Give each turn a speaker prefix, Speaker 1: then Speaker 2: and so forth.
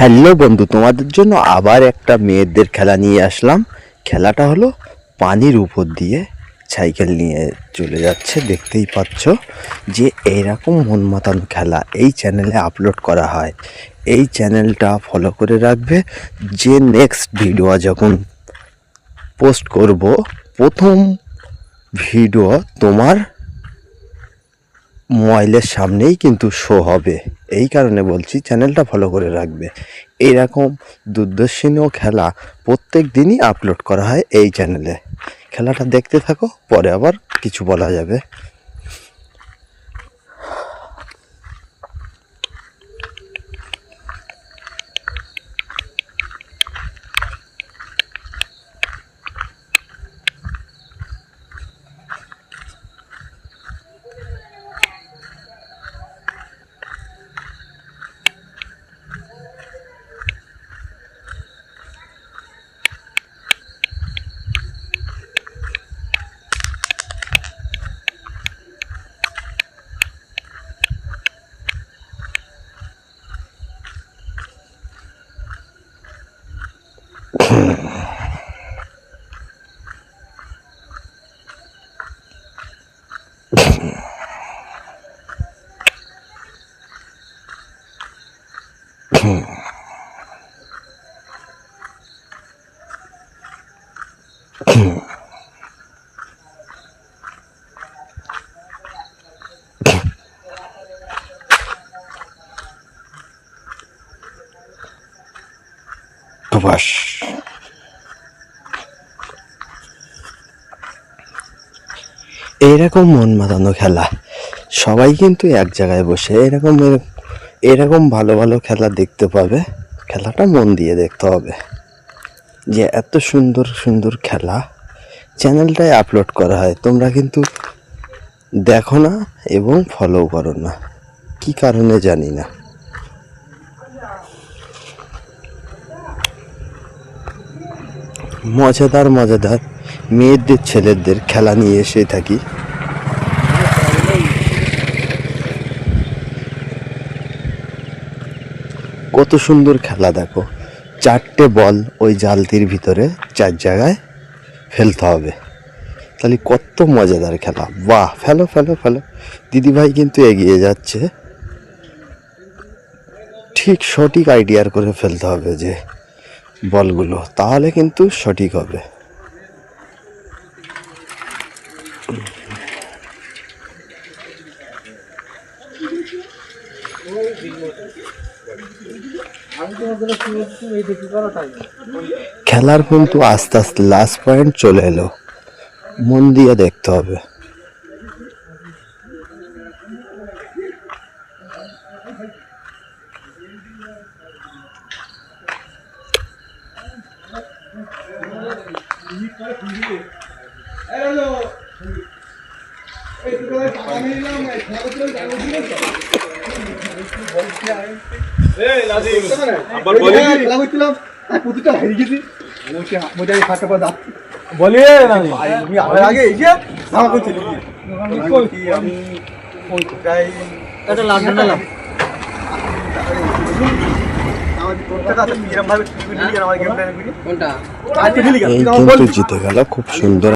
Speaker 1: Hello বন্ধু, তোমাদের জন্য আবার একটা মেয়েদের খেলা নিয়ে আসলাম। খেলাটা হলো পানির উপর দিয়ে সাইকেল নিয়ে চলে যাচ্ছে। দেখতেই পাচ্ছ যে এইরকম মন মাতানো খেলা এই চ্যানেলে আপলোড করা হয়। এই চ্যানেলটা ফলো করে রাখবে, যে নেক্সট ভিডিও যখন পোস্ট করব প্রথম ভিডিও তোমার মোবাইলের সামনেই কিন্তু শো হবে। এই কারণে বলছি চ্যানেলটা ফলো করে রাখবে। এইরকম দুর্দর্শনীয় খেলা প্রত্যেক দিনই আপলোড করা হয় এই চ্যানেলে। খেলাটা দেখতে থাকো, পরে আবার কিছু বলা যাবে। বাস এইরকম মন মাতানো খেলা সবাই কিন্তু এক জায়গায় বসে এরকম ভালো ভালো খেলা দেখতে পাবে। খেলাটা মন দিয়ে দেখতে হবে, যে এত সুন্দর সুন্দর খেলা চ্যানেলটায় আপলোড করা হয়। তোমরা কিন্তু দেখো না এবং ফলো করো না, কি কারণে জানি না। মজাদার মজাদার মেয়েদের ছেলেদের খেলা নিয়ে এসে থাকি। কত সুন্দর খেলা দেখো, 4টে বল ওই জালতির ভিতরে 4 জায়গায় ফেলতে হবে, তাহলে কত মজাদার খেলা। বাহ, ফেলো ফেলো ফেলো। দিদিভাই কিন্তু এগিয়ে যাচ্ছে। ঠিক সঠিক আইডিয়ার করে ফেলতে হবে যে বলগুলো, তাহলে কিন্তু সঠিক হবে। খেলার কিন্তু আস্তে আস্তে লাস্ট পয়েন্ট চলে এলো, মন দিয়ে দেখতে হবে। এই কিন্তু জিতে গেল খুব সুন্দর।